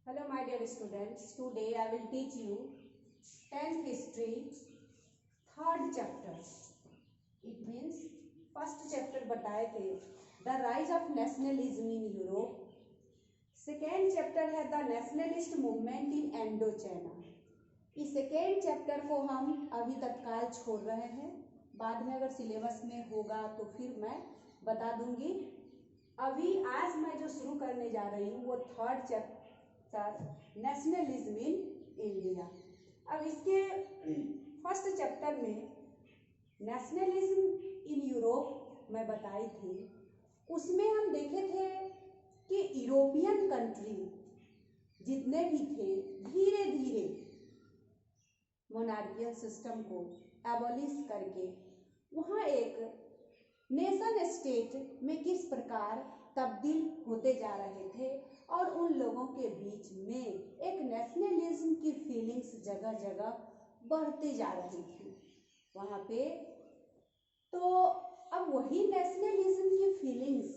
Hello my dear students, today I will teach you 10th history, third chapter. It means first chapter बताए थे the rise of nationalism in Europe. Second chapter है the nationalist movement in Indochina. इस second chapter को हम अभी तत्काल छोड़ रहे हैं, बाद में अगर सिलेबस में होगा तो फिर मैं बता दूंगी. अभी आज मैं जो शुरू करने जा रही हूँ वो third chapter nationalism in India. अब इसके फर्स्ट चैप्टर में नेशनलिज्म इन यूरोप मैं बताई थी. उसमें हम देखे थे कि यूरोपियन कंट्री जितने भी थे धीरे धीरे मोनार्कियल सिस्टम को एबॉलिश करके वहाँ एक नेशन स्टेट में किस प्रकार तब्दील होते जा रहे थे और उन लोगों के बीच में एक नेशनलिज्म की फीलिंग्स जगह जगह बढ़ते जा रही थी वहाँ पे. तो अब वही नेशनलिज्म की फीलिंग्स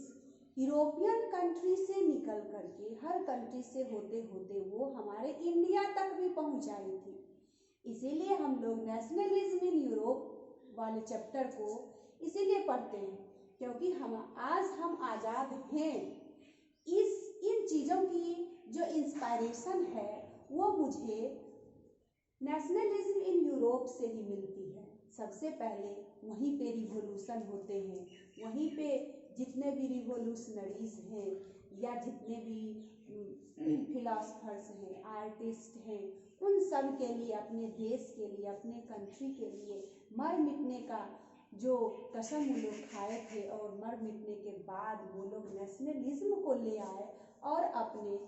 यूरोपियन कंट्री से निकल करके हर कंट्री से होते होते वो हमारे इंडिया तक भी पहुँच आई थी. इसीलिए हम लोग नेशनलिज्म इन यूरोप वाले चैप्टर को इसीलिए पढ़ते हैं क्योंकि हम आज़ाद हैं. इन चीज़ों की जो इंस्पायरेशन है वो मुझे नेशनलिज्म इन यूरोप से ही मिलती है. सबसे पहले वहीं पे रिवोल्यूशन होते हैं, वहीं पे जितने भी रिवोल्यूशनरीज हैं या जितने भी फिलोसफर्स हैं, आर्टिस्ट हैं, उन सब के लिए, अपने देश के लिए, अपने कंट्री के लिए मर मिटने का जो कसम वो लोग खाए थे और मर मिटने के बाद वो लोग नेशनलिज्म को ले आए और अपने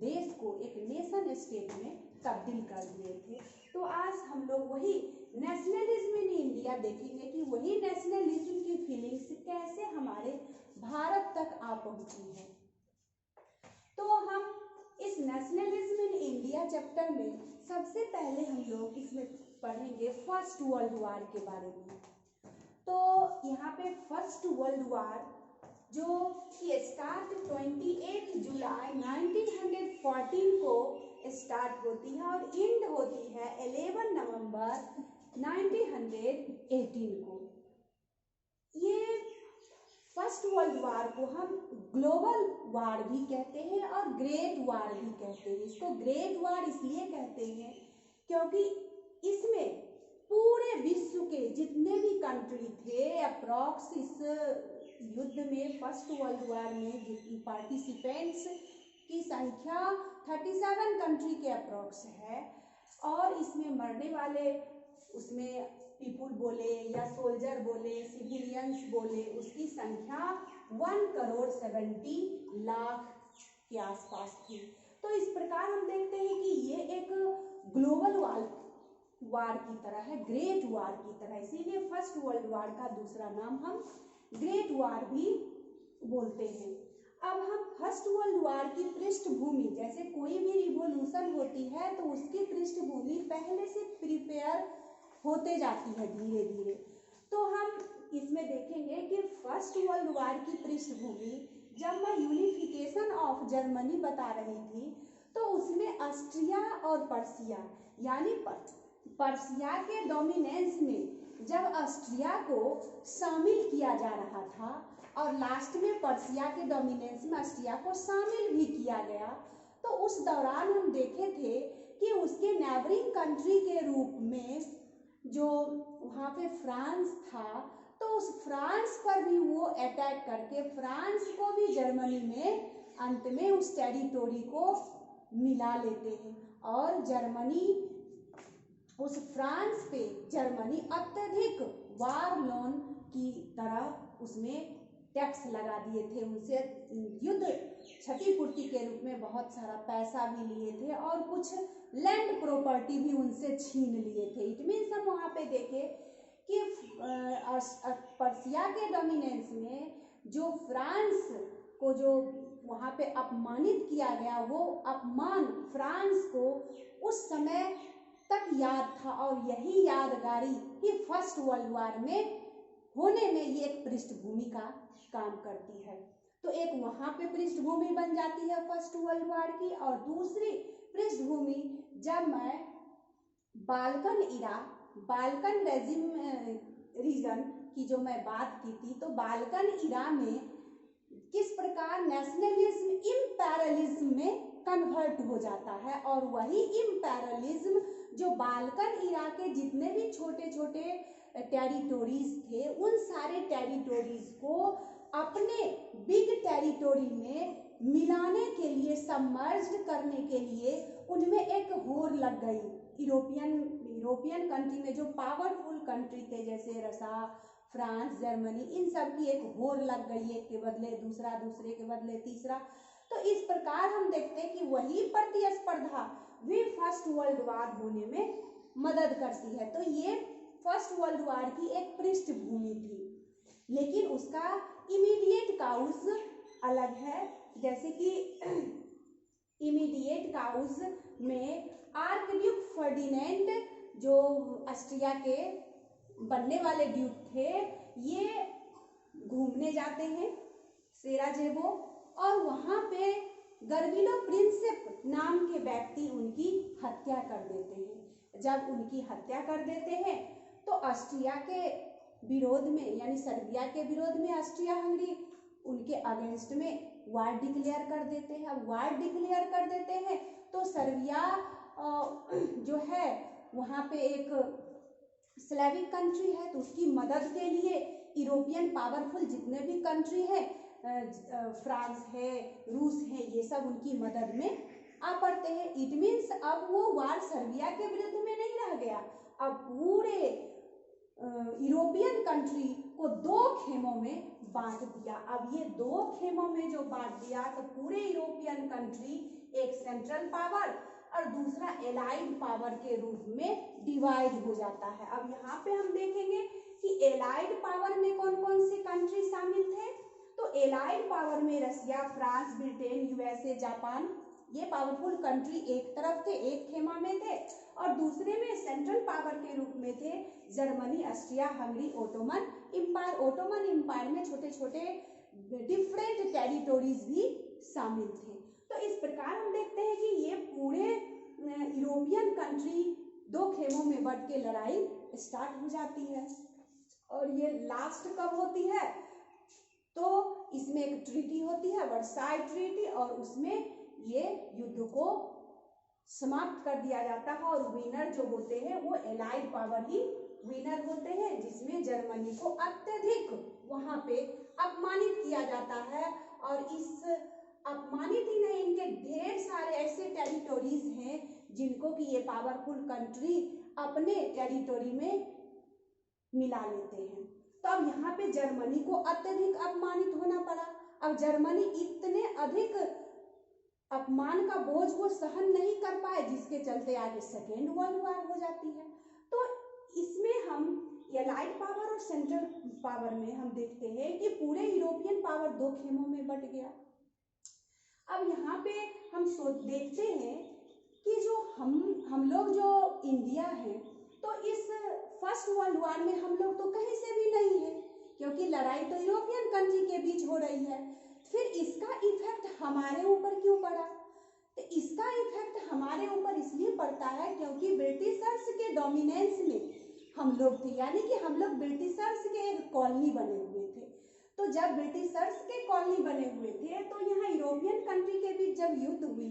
देश को एक नेशन स्टेट में तब्दील कर दिए थे. तो आज हम लोग वही नेशनलिज्म इन इंडिया देखेंगे कि वही नेशनलिज्म की फीलिंग्स कैसे हमारे भारत तक आ पहुंची है. तो हम इस नेशनलिज्म इन इंडिया चैप्टर में सबसे पहले हम लोग इसमें पढ़ेंगे फर्स्ट वर्ल्ड वॉर के बारे में. तो यहाँ पे फर्स्ट वर्ल्ड वॉर जो कि स्टार्ट 28 जुलाई 1914 को स्टार्ट होती है और एंड होती है 11 नवंबर 1918 को. ये फर्स्ट वर्ल्ड वॉर को हम ग्लोबल वॉर भी कहते हैं और ग्रेट वॉर भी कहते हैं. इसको ग्रेट वॉर इसलिए कहते हैं क्योंकि इसमें पूरे विश्व के जितने भी कंट्री थे अप्रॉक्स इस युद्ध में फर्स्ट वर्ल्ड वॉर में पार्टिसिपेंट्स की संख्या 37 कंट्री के अप्रॉक्स है और इसमें मरने वाले उसमें पीपुल बोले या सोल्जर बोले, सिविलियंस बोले, उसकी संख्या 1,70,00,000 के आसपास थी. तो इस प्रकार हम देखते हैं कि ये एक ग्लोबल वार की तरह है, ग्रेट वार की तरह. इसीलिए फर्स्ट वर्ल्ड वार का दूसरा नाम हम ग्रेट वार भी बोलते हैं. अब हम फर्स्ट वर्ल्ड वार की पृष्ठभूमि, जैसे कोई भी रिवॉल्यूशन होती है तो उसकी पृष्ठभूमि पहले से प्रिपेयर होते जाती है धीरे धीरे. तो हम इसमें देखेंगे कि फर्स्ट वर्ल्ड वार की पृष्ठभूमि जब मैं यूनिफिकेशन ऑफ जर्मनी बता रही थी तो उसमें ऑस्ट्रिया और पर्सिया यानी पर्सिया के डोमिनेंस में जब ऑस्ट्रिया को शामिल किया जा रहा था और लास्ट में पर्सिया के डोमिनेंस में ऑस्ट्रिया को शामिल भी किया गया, तो उस दौरान हम देखे थे कि उसके नेबरिंग कंट्री के रूप में जो वहाँ पे फ्रांस था तो उस फ्रांस पर भी वो अटैक करके फ्रांस को भी जर्मनी में अंत में उस टेरिटोरी को मिला लेते हैं और जर्मनी उस फ्रांस पे जर्मनी अत्यधिक वार लोन की तरह उसमें टैक्स लगा दिए थे. उनसे युद्ध क्षतिपूर्ति के रूप में बहुत सारा पैसा भी लिए थे और कुछ लैंड प्रॉपर्टी भी उनसे छीन लिए थे. इट मीन्स हम वहाँ पे देखें कि पर्सिया के डोमिनेंस में जो फ्रांस को जो वहाँ पे अपमानित किया गया वो अपमान फ्रांस को उस समय तक याद था और यही यादगारी ही फर्स्ट वर्ल्ड वॉर में होने में ये एक पृष्ठभूमि का काम करती है. तो एक वहां पे पृष्ठभूमि बन जाती है फर्स्ट वर्ल्ड वॉर की, और दूसरी पृष्ठभूमि जब मैं बाल्कन रीजन की जो मैं बात की थी, तो बाल्कन इरा में किस प्रकार नेशनलिज्म इम्पेरियलिज्म में कन्वर्ट हो जाता है, और वही इम्पेरियलिज्म जो बाल्कन इरा के जितने भी छोटे छोटे टेरिटोरीज थे, उन सारे टेरिटोरीज को अपने बिग टेरिटोरी में मिलाने के लिए, सबमर्ज्ड करने के लिए उनमें एक होड़ लग गई। यूरोपियन कंट्री में जो पावरफुल कंट्री थे जैसे रसा, फ्रांस, जर्मनी, इन सब की एक होड़ लग गई, एक के बदले दूसरा, दूसरे के बदले तीसरा। तो इस प्रकार हम देखते हैं कि वही प्रतिस्पर्धा भी फर्स्ट वर्ल्ड वॉर होने में मदद करती है। तो ये फर्स्ट वर्ल्ड वॉर की एक पृष्ठभूमि थी, लेकिन उसका इमीडिएट काउज अलग है। जैसे कि इमीडिएट काउज में आर्कड्यूक फर्डिनेंड जो ऑस्ट्रिया के बनने वाले ड्यूक थे, ये घूमने जाते हैं सेराजेवो, और वहां पे गर्बिलो प्रिंसेप नाम के व्यक्ति उनकी हत्या कर देते हैं। जब उनकी हत्या कर देते हैं तो ऑस्ट्रिया के विरोध में, यानी सर्बिया के विरोध में ऑस्ट्रिया हंगरी उनके अगेंस्ट में वार डिक्लेयर कर देते हैं। अब वार डिक्लेयर कर देते हैं तो सर्बिया जो है वहाँ पे एक स्लेविक कंट्री है, तो उसकी मदद के लिए यूरोपियन पावरफुल जितने भी कंट्री है, फ्रांस है, रूस है, ये सब उनकी मदद में आ पड़ते हैं। इट मीन्स अब वो वार सर्बिया के विरुद्ध में नहीं रह गया, अब पूरे यूरोपियन कंट्री को दो खेमों में बांट दिया। अब ये दो खेमों में जो बांट दिया तो पूरे यूरोपियन कंट्री एक सेंट्रल पावर और दूसरा एलाइड पावर के रूप में डिवाइड हो जाता है। अब यहाँ पे हम देखेंगे कि एलाइड पावर में कौन कौन से कंट्री शामिल थे। तो एलाइड पावर में रसिया, फ्रांस, ब्रिटेन, यूएसए, जापान, ये पावरफुल कंट्री एक तरफ थे, एक खेमा में थे, और दूसरे में सेंट्रल पावर के रूप में थे Germany, Austria Hungary, Ottoman empire. Ottoman empire में छोटे छोटे डिफरेंट टेरिटोरीज भी शामिल थे। तो इस प्रकार हम देखते हैं कि ये पूरे यूरोपियन कंट्री दो खेमों में बट के लड़ाई स्टार्ट हो जाती है। और ये लास्ट कब होती है, तो इसमें एक ट्रीटी होती है, वर्साई ट्रीटी, और उसमें ये युद्ध को समाप्त कर दिया जाता है, और विनर जो होते हैं वो एलाइड पावर ही विनर होते हैं, जिसमें जर्मनी को अत्यधिक वहां पे अपमानित किया जाता है। और इस अपमानित ही नहीं, इनके ढेर सारे ऐसे टेरिटोरीज हैं जिनको कि ये पावरफुल कंट्री अपने टेरिटोरी में मिला लेते हैं। तो अब यहाँ पे जर्मनी को अत्यधिक अपमानित होना पड़ा। अब जर्मनी इतने अधिक अपमान का बोझ वो सहन नहीं कर पाए, जिसके चलते आगे सेकेंड वर्ल्ड वॉर हो जाती है। तो इसमें हम एलाइड पावर और सेंट्रल पावर में हम देखते हैं कि पूरे यूरोपियन पावर दो खेमों में बट गया। अब यहाँ पे हम देखते हैं कि जो हम लोग जो इंडिया है, तो इस फर्स्ट वर्ल्ड वॉर में हम लोग तो कहीं से भी नहीं है, क्योंकि लड़ाई तो यूरोपियन कंट्री के बीच हो रही है। फिर इसका इफेक्ट हमारे ऊपर क्यों पड़ा? तो इसका इफेक्ट हमारे ऊपर इसलिए पड़ता है क्योंकि ब्रिटिशर्स के डोमिनेंस में हम लोग थे, यानी कि हम लोग ब्रिटिशर्स के एक कॉलोनी बने हुए थे। तो जब ब्रिटिशर्स के कॉलोनी बने हुए थे तो यहाँ यूरोपियन कंट्री के बीच जब युद्ध हुई,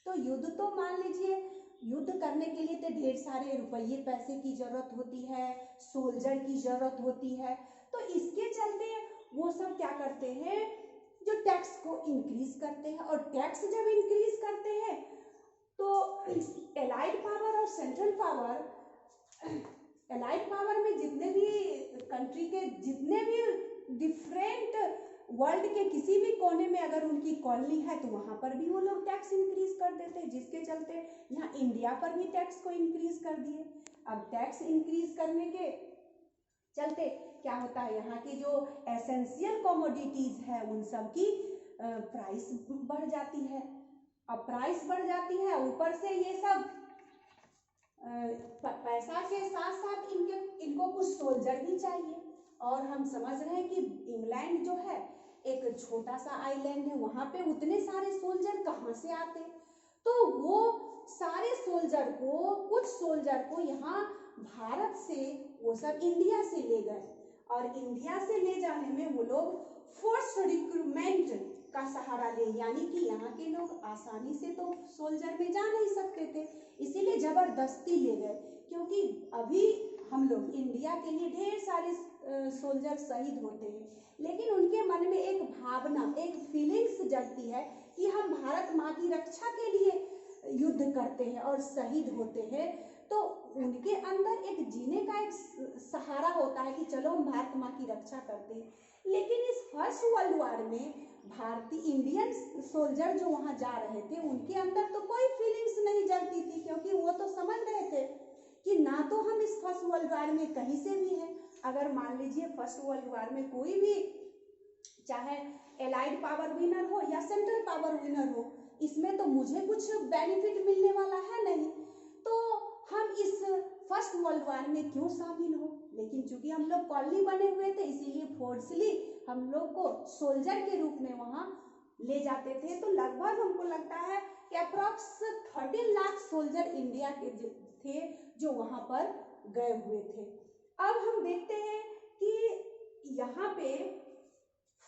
तो युद्ध तो मान लीजिए युद्ध करने के लिए तो ढेर सारे रुपये पैसे की जरूरत होती है, सोल्जर की जरूरत होती है। तो इसके चलते वो सब क्या करते हैं, जो टैक्स को इंक्रीज करते हैं, और टैक्स जब इंक्रीज करते हैं तो एलाइड पावर और सेंट्रल पावर, एलाइड पावर में जितने भी कंट्री के जितने भी डिफरेंट वर्ल्ड के किसी भी कोने में अगर उनकी कॉलोनी है तो वहां पर भी वो लोग टैक्स इंक्रीज कर देते हैं, जिसके चलते यहाँ इंडिया पर भी टैक्स को इंक्रीज कर दिए। अब टैक्स इंक्रीज करने के चलते क्या होता है, यहाँ की जो एसेंशियल कमोडिटीज है उन सब की प्राइस बढ़ जाती है। अब प्राइस बढ़ जाती है, ऊपर से ये सब पैसा के साथ साथ इनको कुछ सोल्जर भी चाहिए। और हम समझ रहे हैं कि इंग्लैंड जो है एक छोटा सा आइलैंड है, वहां पे उतने सारे सोल्जर कहाँ से आते? तो वो सारे सोल्जर को, कुछ सोल्जर को यहाँ भारत से वो सब इंडिया से ले गए, और इंडिया से ले जाने में वो लोग फोर्स रिक्रूटमेंट का सहारा ले, यानी कि यहाँ के लोग आसानी से तो सोल्जर में जा नहीं सकते थे, इसीलिए जबरदस्ती ले गए। क्योंकि अभी हम लोग इंडिया के लिए ढेर सारे सोल्जर शहीद होते हैं, लेकिन उनके मन में एक भावना, एक फीलिंग्स जगती है कि हम भारत माँ की रक्षा के लिए युद्ध करते हैं और शहीद होते हैं, तो उनके अंदर एक जीने का एक सहारा होता है कि चलो हम भारत माँ की रक्षा करते हैं। लेकिन इस फर्स्ट वर्ल्ड वॉर में भारतीय इंडियन सोल्जर जो वहाँ जा रहे थे, उनके अंदर तो कोई फीलिंग्स नहीं जगती थी, क्योंकि वो तो समझ रहे थे कि ना तो हम इस फर्स्ट वर्ल्ड वॉर में कहीं से भी हैं। अगर मान लीजिए फर्स्ट वर्ल्ड वॉर में कोई भी, चाहे एलाइड पावर विनर हो या सेंट्रल पावर विनर हो, इसमें तो मुझे कुछ बेनिफिट मिलने वाला है नहीं, तो हम इस फर्स्ट वर्ल्ड वॉर में क्यों शामिल हो? लेकिन चूंकि हम लोग कॉलोनी बने हुए थे, इसीलिए फोर्सली हम लोग को सोल्जर के रूप में वहां ले जाते थे। तो लगभग हमको लगता है कि अप्रॉक्स 13 लाख सोल्जर इंडिया के थे जो वहां पर गए हुए थे। अब हम देखते हैं कि यहाँ पे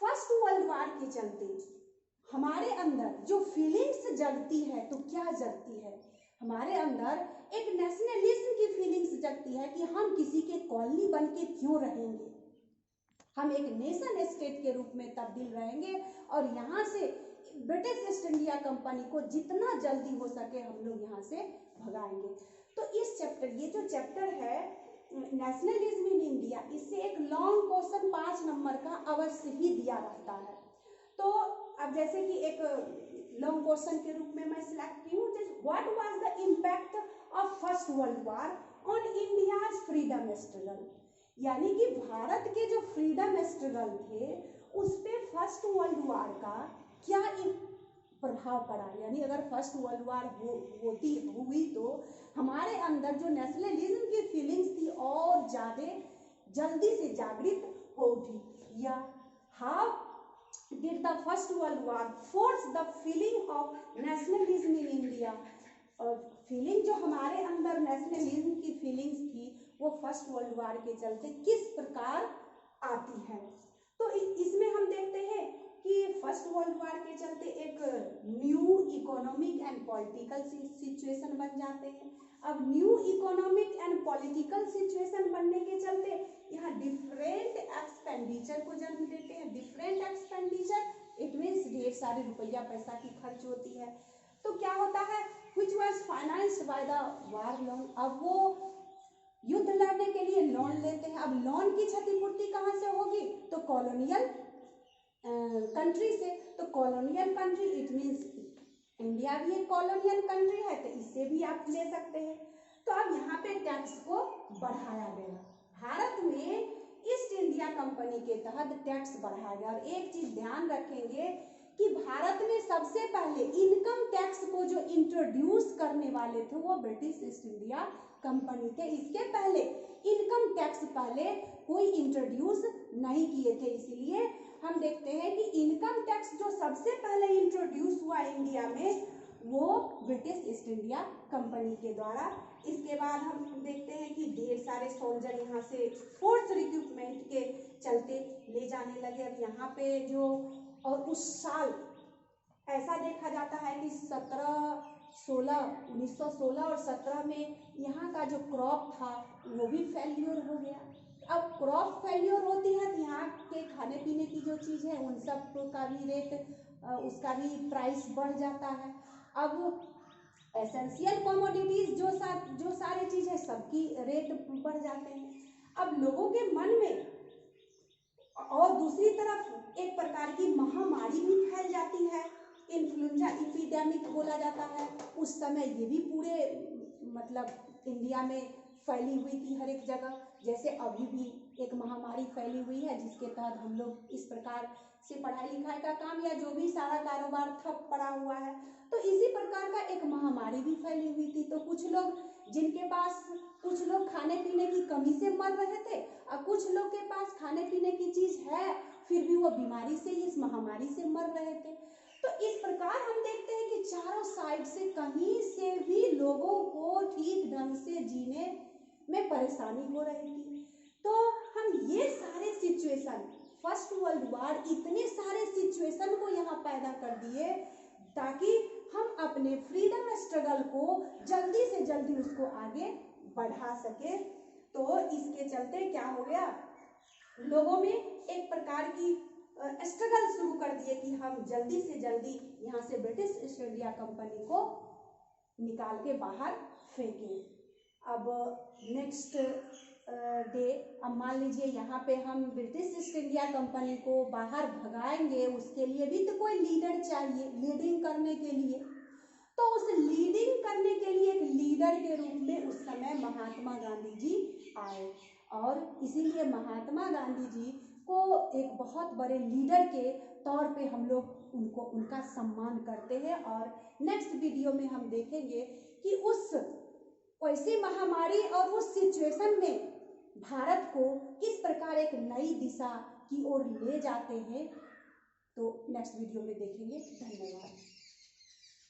फर्स्ट वर्ल्ड वॉर के चलते हमारे अंदर जो फीलिंग्स जगती है, तो क्या जगती है? हमारे अंदर एक नेशनलिज्म की फीलिंग्स जगती है कि हम किसी के कॉलोनी बन के क्यों रहेंगे, हम एक नेशन स्टेट के रूप में तब्दील रहेंगे और यहाँ से ब्रिटिश ईस्ट इंडिया कंपनी को जितना जल्दी हो सके हम लोग यहाँ से भगाएंगे। तो इस चैप्टर, ये जो चैप्टर है नेशनलिज्म इन इंडिया, इससे एक लॉन्ग क्वेश्चन 5 नंबर का अवश्य ही दिया रहता है। तो अब जैसे कि एक लॉन्ग क्वेश्चन के रूप में मैं सिलेक्ट की हूँ, what was the impact of first world war on India's freedom struggle, यानी कि भारत के जो फ्रीडम स्ट्रगल थे उस पे फर्स्ट वर्ल्ड वॉर का क्या प्रभाव पड़ा। यानी अगर फर्स्ट वर्ल्ड वॉर हुई तो हमारे अंदर जो नेशनलिज्म की फीलिंग्स थी और ज्यादा जल्दी से जागृत हो उठी, या how did the first world war force the feeling of nationalism in India. Feeling जो हमारे अंदर नेशनलिज्म की फीलिंग्स थी वो फर्स्ट वर्ल्ड वॉर के चलते किस प्रकार आती है। तो इसमें हम देखते हैं कि फर्स्ट वर्ल्ड वॉर के चलते एक new economic and political situation बन जाते हैं। अब new economic and political situation बनने के चलते यहाँ डिफरेंट एक्सपेंडिचर को जन्म देते हैं। डिफरेंट एक्सपेंडिचर इट मीन्स ढेर सारे रुपया पैसा की खर्च होती है। तो क्या होता है, which was financed by the war loan। अब वो युद्ध लड़ने के लिए लोन लेते हैं। अब लोन की क्षतिपूर्ति कहाँ से होगी, तो कॉलोनियल कंट्री से। तो colonial country it means India भी एक कॉलोनियल कंट्री है, तो इससे भी आप ले सकते हैं। तो अब यहाँ पे टैक्स को बढ़ाया गया। भारत में ईस्ट इंडिया कंपनी के तहत टैक्स बढ़ाया गया। और एक चीज ध्यान रखेंगे कि भारत में सबसे पहले इनकम टैक्स को जो इंट्रोड्यूस करने वाले थे वो ब्रिटिश ईस्ट इंडिया कंपनी थे। इसके पहले इनकम टैक्स पहले कोई इंट्रोड्यूस नहीं किए थे। इसलिए हम देखते हैं कि इनकम टैक्स जो सबसे पहले इंट्रोड्यूस हुआ इंडिया में वो ब्रिटिश ईस्ट इंडिया कंपनी के द्वारा। इसके बाद हम देखते हैं कि ढेर सारे सोल्जर यहाँ से फोर्स रिक्रूटमेंट के चलते ले जाने लगे। अब यहाँ पे जो और उस साल ऐसा देखा जाता है कि 1916 और 17 में यहाँ का जो क्रॉप था वो भी फेल्योर हो गया। अब क्रॉप फेल्योर होती है तो यहाँ के खाने पीने की जो चीज़ है उन सब का भी रेट, उसका भी प्राइस बढ़ जाता है। अब एसेंशियल कमोडिटीज जो सारी चीज़ है सबकी रेट बढ़ जाते हैं। अब लोगों के मन में, और दूसरी तरफ एक प्रकार की महामारी भी फैल जाती है, इन्फ्लुएंजा एपिडेमिक बोला जाता है। उस समय ये भी पूरे मतलब इंडिया में फैली हुई थी हर एक जगह। जैसे अभी भी एक महामारी फैली हुई है जिसके तहत हम लोग इस प्रकार से पढ़ाई लिखाई का काम या जो भी सारा कारोबार ठप पड़ा हुआ है, तो इसी प्रकार का एक महामारी भी फैली हुई थी। तो कुछ लोग खाने पीने की कमी से मर रहे थे और कुछ लोग के पास खाने पीने की चीज है, फिर भी वो बीमारी से, इस महामारी से मर रहे थे। तो इस प्रकार हम देखते हैं कि चारों साइड से कहीं से भी लोगों को ठीक ढंग से जीने में परेशानी हो रही थी। तो हम ये सारे सिचुएशन, फर्स्ट वर्ल्ड वॉर इतने सारे सिचुएशन को यहाँ पैदा कर दिए ताकि हम अपने फ्रीडम स्ट्रगल को जल्दी से जल्दी उसको आगे बढ़ा सके। तो इसके चलते क्या हो गया, लोगों में एक प्रकार की स्ट्रगल शुरू कर दिए कि हम जल्दी से जल्दी यहाँ से ब्रिटिश ईस्ट इंडिया कंपनी को निकाल के बाहर फेंकें। अब नेक्स्ट डे, अब मान लीजिए यहाँ पे हम ब्रिटिश ईस्ट इंडिया कंपनी को बाहर भगाएंगे, उसके लिए भी तो कोई लीडर चाहिए लीडिंग करने के लिए। तो उस लीडिंग करने के लिए एक लीडर के रूप में उस समय महात्मा गांधी जी आए, और इसीलिए महात्मा गांधी जी को एक बहुत बड़े लीडर के तौर पे हम लोग उनका सम्मान करते हैं। और नेक्स्ट वीडियो में हम देखेंगे कि उस वैसी महामारी और उस सिचुएशन में भारत को किस प्रकार एक नई दिशा की ओर ले जाते हैं। तो नेक्स्ट वीडियो में देखेंगे। धन्यवाद।